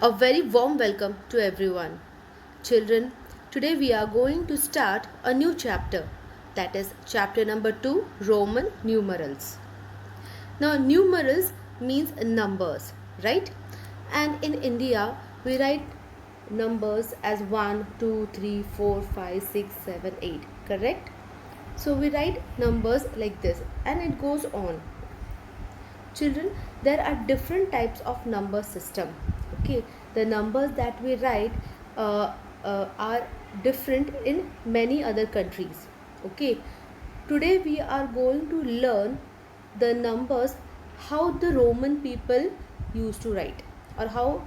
A very warm welcome to everyone. Children, today we are going to start a new chapter, that is chapter number 2, Roman numerals. Now, numerals means numbers, right? And in India, we write numbers as 1, 2, 3, 4, 5, 6, 7, 8, correct? So we write numbers like this and it goes on. Children, there are different types of number system. Okay, the numbers that we write are different in many other countries. Okay, today we are going to learn the numbers how the Roman people used to write, or how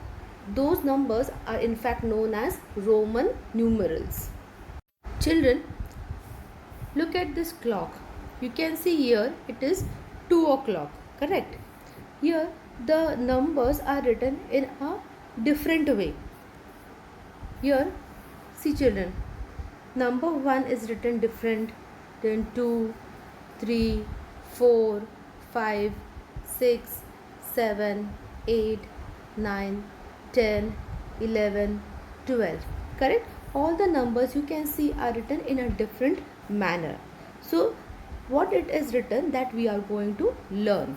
those numbers are in fact known as Roman numerals. Children, look at this clock. You can see here it is 2 o'clock, correct? Here the numbers are written in a different way. Here, see children, number 1 is written different, then 2, 3, 4, 5, 6, 7, 8, 9, 10, 11, 12. Correct? All the numbers you can see are written in a different manner. So, what it is written that we are going to learn.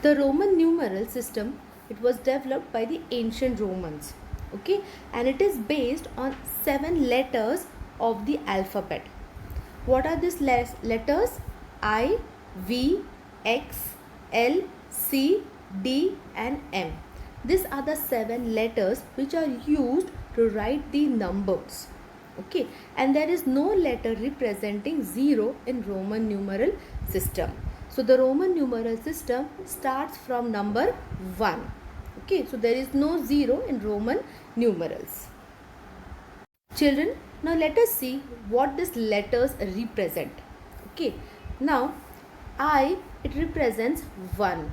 The Roman numeral system, it was developed by the ancient Romans. Okay, and it is based on 7 letters of the alphabet. What are these letters? I, V, X, L, C, D and M. These are the 7 letters which are used to write the numbers. Okay, and there is no letter representing 0 in Roman numeral system. So the Roman numeral system starts from number 1. Okay, so there is no 0 in Roman numerals. Children, now let us see what these letters represent. Okay, now I, it represents 1.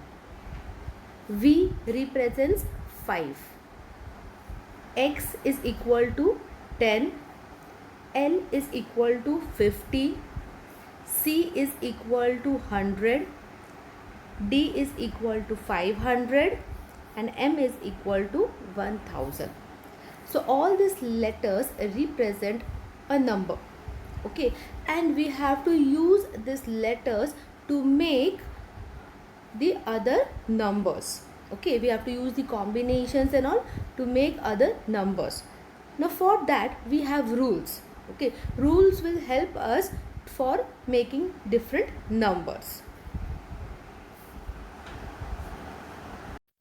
V represents 5. X is equal to 10. L is equal to 50. C is equal to 100. D is equal to 500. And M is equal to 1000. So all these letters represent a number. Okay, and we have to use these letters to make the other numbers. Okay, we have to use the combinations and all to make other numbers. Now for that we have rules. Okay, rules will help us for making different numbers.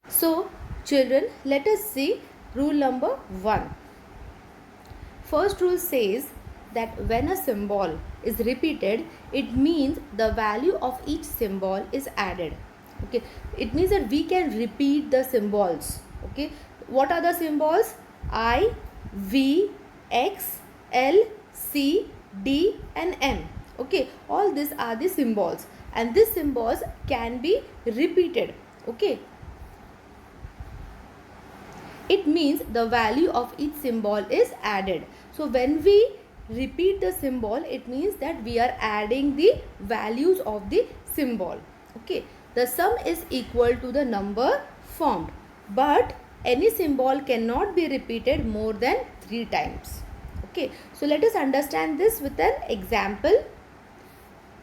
So children, let us see rule number 1. First rule says that when a symbol is repeated, it means the value of each symbol is added. Okay, it means that we can repeat the symbols. Okay, what are the symbols? I, V, X, L, C, D and M. Okay, all these are the symbols and these symbols can be repeated. Okay, it means the value of each symbol is added. So when we repeat the symbol, it means that we are adding the values of the symbol. Okay, the sum is equal to the number formed, but any symbol cannot be repeated more than 3 times. Okay, so let us understand this with an example.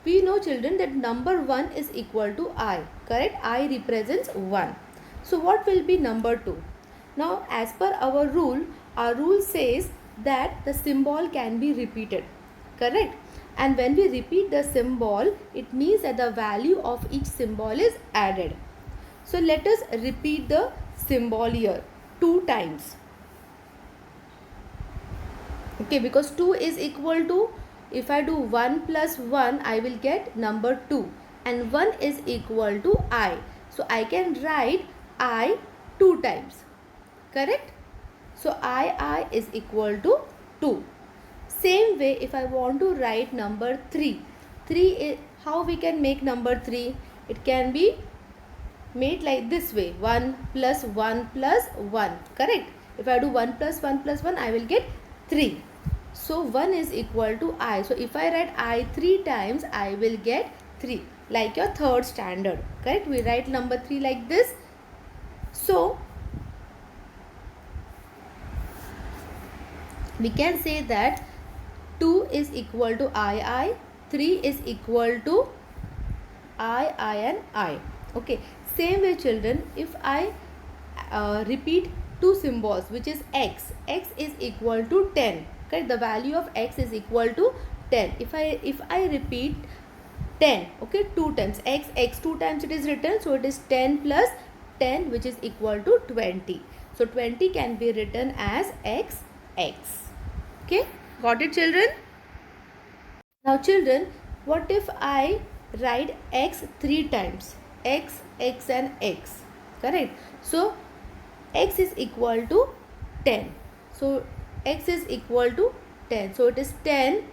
We know children that number 1 is equal to I, correct? I represents 1. So what will be number 2? Now as per our rule says that the symbol can be repeated, correct? And when we repeat the symbol, it means that the value of each symbol is added. So let us repeat the symbol here 2 times. Okay, because 2 is equal to, if I do 1 plus 1, I will get number 2 and 1 is equal to I. So I can write I 2 times. Correct? So I is equal to 2. Same way, if I want to write number 3, 3 is how we can make number 3? It can be made like this way, 1 plus 1 plus 1. Correct? If I do 1 plus 1 plus 1, I will get 3. So 1 is equal to I. So if I write I 3 times, I will get 3. like your third standard. Correct? We write number 3 like this. So we can say that 2 is equal to I, 3 is equal to I and I. Okay, same way children, if I repeat two symbols, which is x is equal to 10. Okay, the value of x is equal to 10. If I repeat 10, okay, 2 times x 2 times it is written, so it is 10 plus 10, which is equal to 20. So 20 can be written as x. Okay, got it children? Now children, what if I write x 3 times? X and x. Correct? So x is equal to 10. So x is equal to 10. So it is 10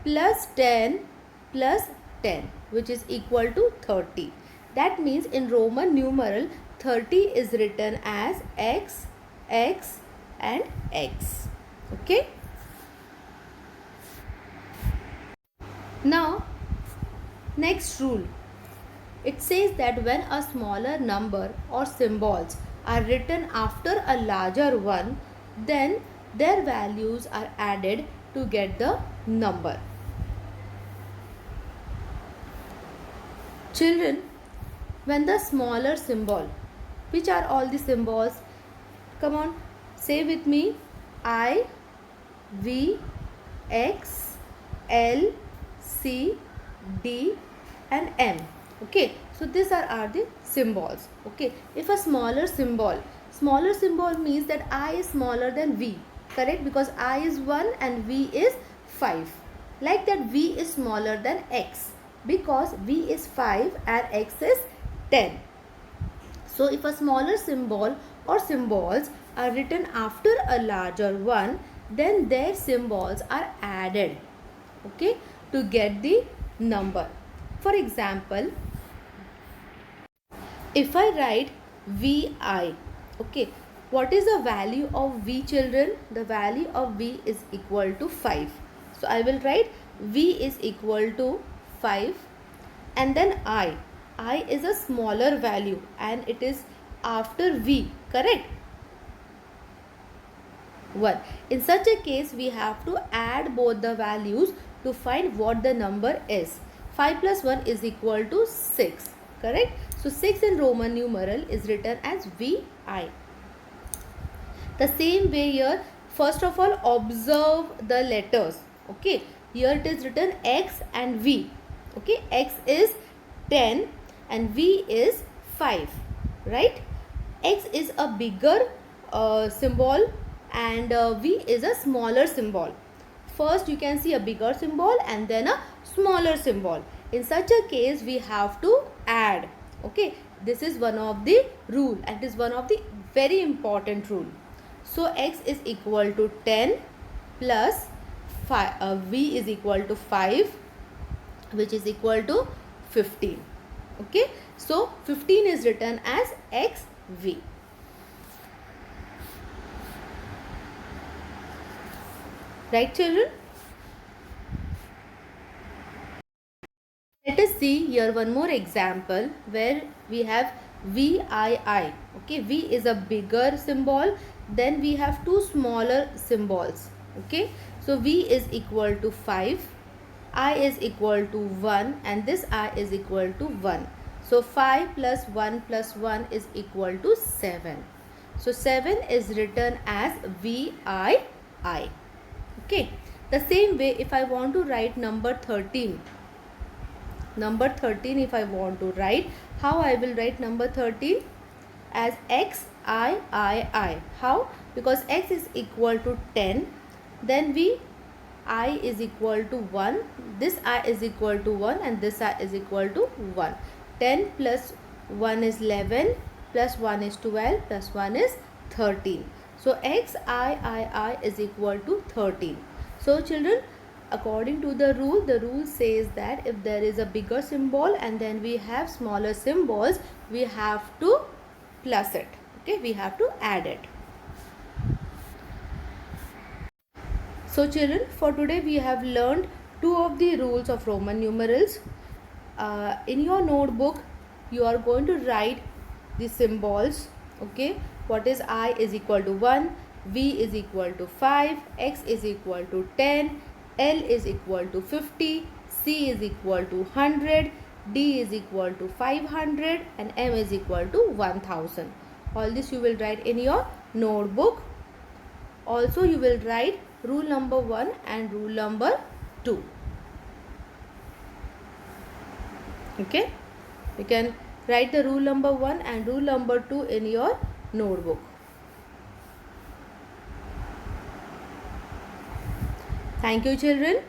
plus 10 plus 10, which is equal to 30. That means in Roman numeral 30 is written as x and x. Okay? Now, next rule. It says that when a smaller number or symbols are written after a larger one, then their values are added to get the number. Children, when the smaller symbol, which are all the symbols? Come on, say with me. I, V, X, L, C, D and M. Okay, so these are the symbols. Okay, if a smaller symbol means that I is smaller than V. Correct? Because I is 1 and V is 5. Like that, V is smaller than X because V is 5 and X is 10. So if a smaller symbol or symbols are written after a larger one, then their symbols are added, okay, to get the number. For example, if I write VI, okay, what is the value of V children? The value of V is equal to 5. So I will write V is equal to 5 and then I is a smaller value and it is after V, correct? 1. In such a case, we have to add both the values to find what the number is. 5 plus 1 is equal to 6, correct? So 6 in Roman numeral is written as VI. The same way here, first of all, observe the letters. Okay, here it is written X and V. Okay, X is 10 and V is 5, right? X is a bigger symbol and V is a smaller symbol. First you can see a bigger symbol and then a smaller symbol. In such a case, we have to add. Okay, this is one of the rule and it is one of the very important rule. So X is equal to 10 plus 5, V is equal to 5, which is equal to 15. Okay, so 15 is written as XV. Right children? Let us see here one more example where we have VII. Okay, V is a bigger symbol. Then we have two smaller symbols. Okay, so V is equal to 5, I is equal to 1 and this I is equal to 1. So 5 plus 1 is equal to 7. So 7 is written as VII. Okay, the same way if I want to write number 13, if I want to write, how I will write number 13? As XII. How? Because X is equal to 10, then I is equal to 1, this I is equal to 1 and this I is equal to 1. 10 plus 1 is 11 plus 1 is 12 plus 1 is 13. So XII is equal to 13. So children, according to the rule says that if there is a bigger symbol and then we have smaller symbols, we have to plus it. Okay, we have to add it. So children, for today we have learned two of the rules of Roman numerals. in your notebook you are going to write the symbols. Okay, what is I is equal to 1, V is equal to 5, X is equal to 10, L is equal to 50, C is equal to 100, D is equal to 500 and M is equal to 1000. All this you will write in your notebook. Also you will write rule number 1 and rule number 2. Okay, you can write the rule number 1 and rule number 2 in your notebook. Thank you, children.